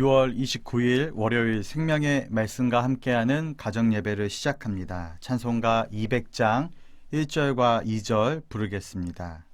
6월 29일 월요일 생명의 말씀과 함께하는 가정예배를 시작합니다. 찬송가 200장 1절과 2절 부르겠습니다.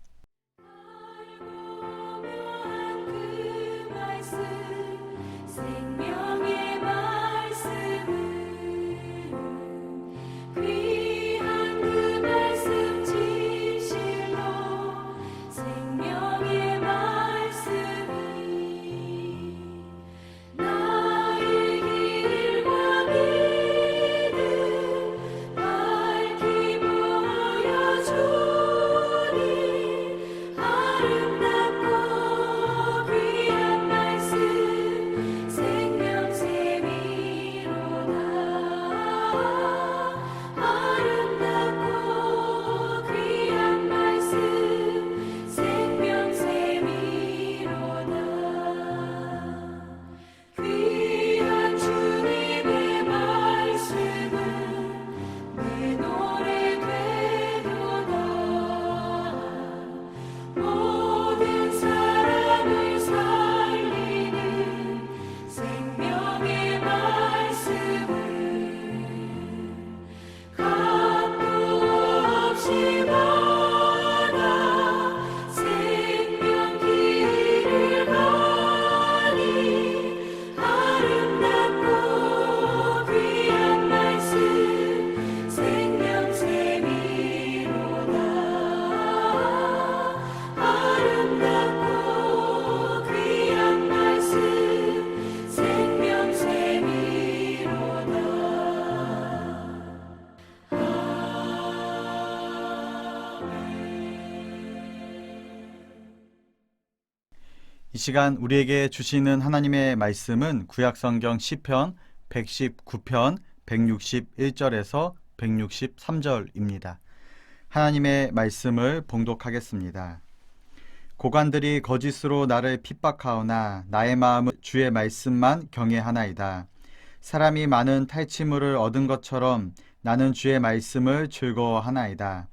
이 시간 우리에게 주시는 하나님의 말씀은 구약성경 시편 119편 161절에서 163절입니다. 하나님의 말씀을 봉독하겠습니다. 고관들이 거짓으로 나를 핍박하오나 나의 마음은 주의 말씀만 경외하나이다. 사람이 많은 탈취물을 얻은 것처럼 나는 주의 말씀을 즐거워하나이다.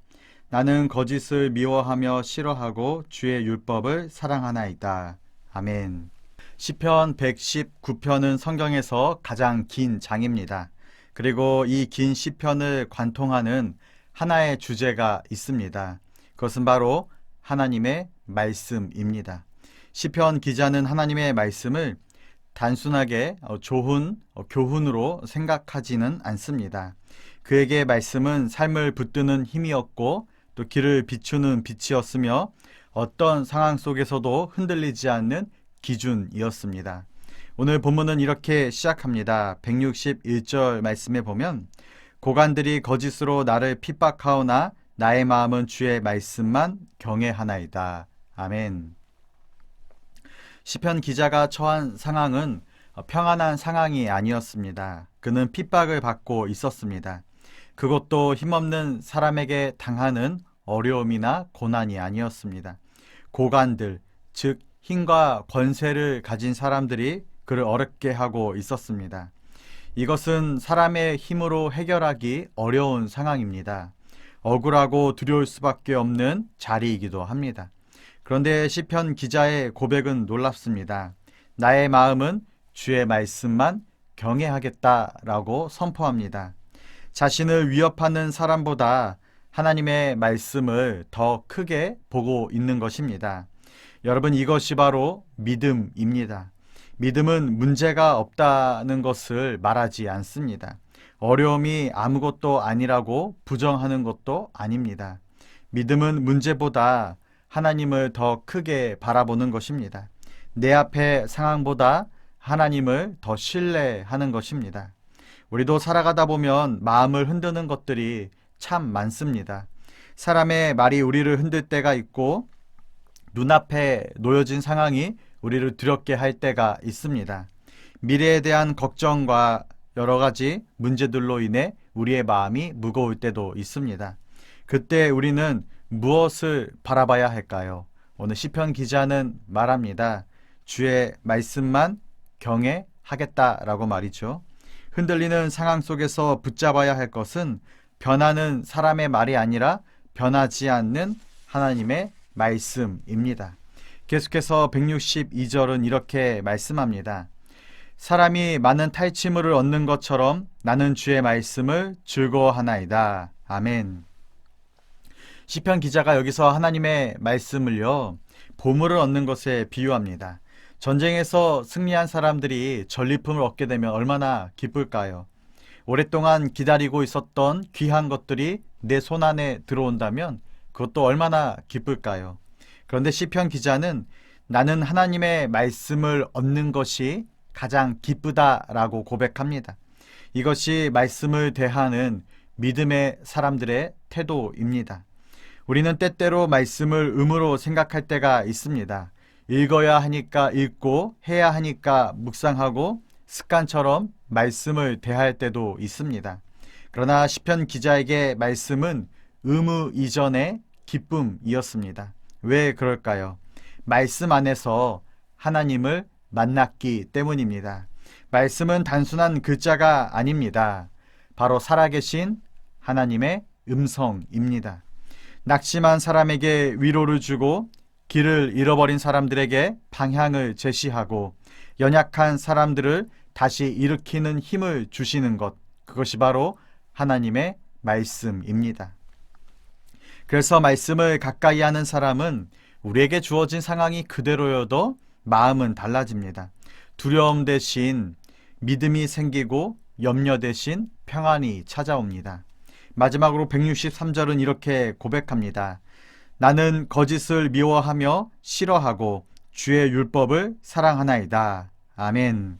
나는 거짓을 미워하며 싫어하고 주의 율법을 사랑하나이다. 아멘. 시편 119편은 성경에서 가장 긴 장입니다. 그리고 이 긴 시편을 관통하는 하나의 주제가 있습니다. 그것은 바로 하나님의 말씀입니다. 시편 기자는 하나님의 말씀을 단순하게 교훈으로 생각하지는 않습니다. 그에게 말씀은 삶을 붙드는 힘이었고 또 길을 비추는 빛이었으며 어떤 상황 속에서도 흔들리지 않는 기준이었습니다. 오늘 본문은 이렇게 시작합니다. 161절 말씀에 보면 고관들이 거짓으로 나를 핍박하오나 나의 마음은 주의 말씀만 경외하나이다. 아멘. 시편 기자가 처한 상황은 평안한 상황이 아니었습니다. 그는 핍박을 받고 있었습니다. 그것도 힘없는 사람에게 당하는 어려움이나 고난이 아니었습니다. 고관들, 즉 힘과 권세를 가진 사람들이 그를 어렵게 하고 있었습니다. 이것은 사람의 힘으로 해결하기 어려운 상황입니다. 억울하고 두려울 수밖에 없는 자리이기도 합니다. 그런데 시편 기자의 고백은 놀랍습니다. 나의 마음은 주의 말씀만 경외하겠다라고 선포합니다. 자신을 위협하는 사람보다 하나님의 말씀을 더 크게 보고 있는 것입니다. 여러분, 이것이 바로 믿음입니다. 믿음은 문제가 없다는 것을 말하지 않습니다. 어려움이 아무것도 아니라고 부정하는 것도 아닙니다. 믿음은 문제보다 하나님을 더 크게 바라보는 것입니다. 내 앞의 상황보다 하나님을 더 신뢰하는 것입니다. 우리도 살아가다 보면 마음을 흔드는 것들이 참 많습니다. 사람의 말이 우리를 흔들 때가 있고 눈앞에 놓여진 상황이 우리를 두렵게 할 때가 있습니다. 미래에 대한 걱정과 여러 가지 문제들로 인해 우리의 마음이 무거울 때도 있습니다. 그때 우리는 무엇을 바라봐야 할까요? 오늘 시편 기자는 말합니다. 주의 말씀만 경외하겠다라고 말이죠. 흔들리는 상황 속에서 붙잡아야 할 것은 변하는 사람의 말이 아니라 변하지 않는 하나님의 말씀입니다. 계속해서 162절은 이렇게 말씀합니다. 사람이 많은 탈취물을 얻는 것처럼 나는 주의 말씀을 즐거워하나이다. 아멘. 시편 기자가 여기서 하나님의 말씀을요, 보물을 얻는 것에 비유합니다. 전쟁에서 승리한 사람들이 전리품을 얻게 되면 얼마나 기쁠까요? 오랫동안 기다리고 있었던 귀한 것들이 내 손 안에 들어온다면 그것도 얼마나 기쁠까요? 그런데 시편 기자는 나는 하나님의 말씀을 얻는 것이 가장 기쁘다라고 고백합니다. 이것이 말씀을 대하는 믿음의 사람들의 태도입니다. 우리는 때때로 말씀을 의무로 생각할 때가 있습니다. 읽어야 하니까 읽고 해야 하니까 묵상하고 습관처럼 말씀을 대할 때도 있습니다. 그러나 시편 기자에게 말씀은 의무 이전의 기쁨이었습니다. 왜 그럴까요? 말씀 안에서 하나님을 만났기 때문입니다. 말씀은 단순한 글자가 아닙니다. 바로 살아계신 하나님의 음성입니다. 낙심한 사람에게 위로를 주고 길을 잃어버린 사람들에게 방향을 제시하고 연약한 사람들을 다시 일으키는 힘을 주시는 것, 그것이 바로 하나님의 말씀입니다. 그래서 말씀을 가까이 하는 사람은 우리에게 주어진 상황이 그대로여도 마음은 달라집니다. 두려움 대신 믿음이 생기고 염려 대신 평안이 찾아옵니다. 마지막으로 163절은 이렇게 고백합니다. 나는 거짓을 미워하며 싫어하고 주의 율법을 사랑하나이다. 아멘.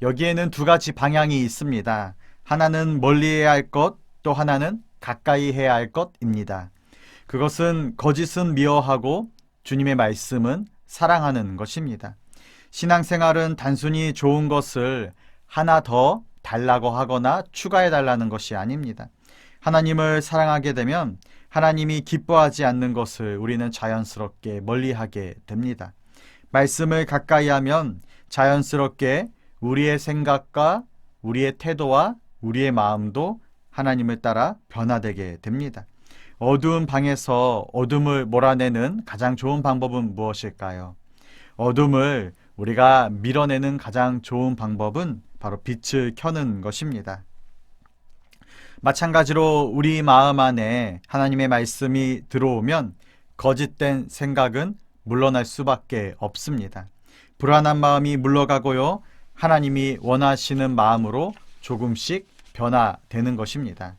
여기에는 두 가지 방향이 있습니다. 하나는 멀리 해야 할 것, 또 하나는 가까이 해야 할 것입니다. 그것은 거짓은 미워하고 주님의 말씀은 사랑하는 것입니다. 신앙생활은 단순히 좋은 것을 하나 더 달라고 하거나 추가해 달라는 것이 아닙니다. 하나님을 사랑하게 되면 하나님이 기뻐하지 않는 것을 우리는 자연스럽게 멀리하게 됩니다. 말씀을 가까이 하면 자연스럽게 우리의 생각과 우리의 태도와 우리의 마음도 하나님을 따라 변화되게 됩니다. 어두운 방에서 어둠을 몰아내는 가장 좋은 방법은 무엇일까요? 어둠을 우리가 밀어내는 가장 좋은 방법은 바로 빛을 켜는 것입니다. 마찬가지로 우리 마음 안에 하나님의 말씀이 들어오면 거짓된 생각은 물러날 수밖에 없습니다. 불안한 마음이 물러가고요. 하나님이 원하시는 마음으로 조금씩 변화되는 것입니다.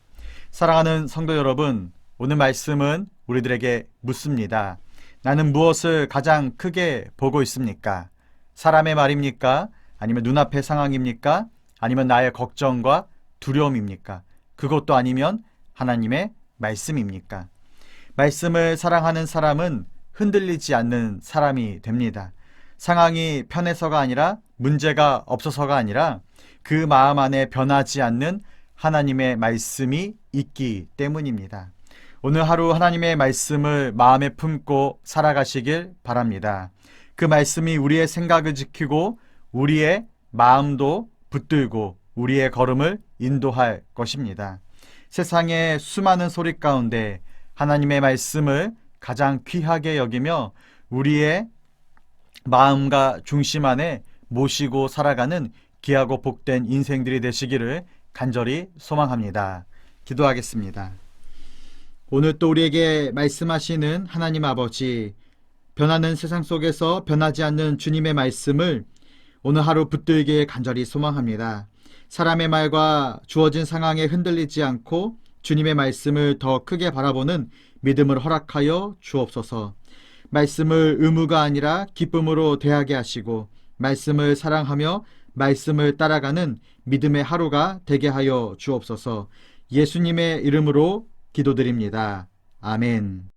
사랑하는 성도 여러분, 오늘 말씀은 우리들에게 묻습니다. 나는 무엇을 가장 크게 보고 있습니까? 사람의 말입니까? 아니면 눈앞의 상황입니까? 아니면 나의 걱정과 두려움입니까? 그것도 아니면 하나님의 말씀입니까? 말씀을 사랑하는 사람은 흔들리지 않는 사람이 됩니다. 상황이 편해서가 아니라 문제가 없어서가 아니라 그 마음 안에 변하지 않는 하나님의 말씀이 있기 때문입니다. 오늘 하루 하나님의 말씀을 마음에 품고 살아가시길 바랍니다. 그 말씀이 우리의 생각을 지키고 우리의 마음도 붙들고 우리의 걸음을 인도할 것입니다. 세상의 수많은 소리 가운데 하나님의 말씀을 가장 귀하게 여기며 우리의 마음과 중심 안에 모시고 살아가는 귀하고 복된 인생들이 되시기를 간절히 소망합니다. 기도하겠습니다. 오늘 또 우리에게 말씀하시는 하나님 아버지, 변하는 세상 속에서 변하지 않는 주님의 말씀을 오늘 하루 붙들기에 간절히 소망합니다. 사람의 말과 주어진 상황에 흔들리지 않고 주님의 말씀을 더 크게 바라보는 믿음을 허락하여 주옵소서. 말씀을 의무가 아니라 기쁨으로 대하게 하시고 말씀을 사랑하며 말씀을 따라가는 믿음의 하루가 되게 하여 주옵소서. 예수님의 이름으로 기도드립니다. 아멘.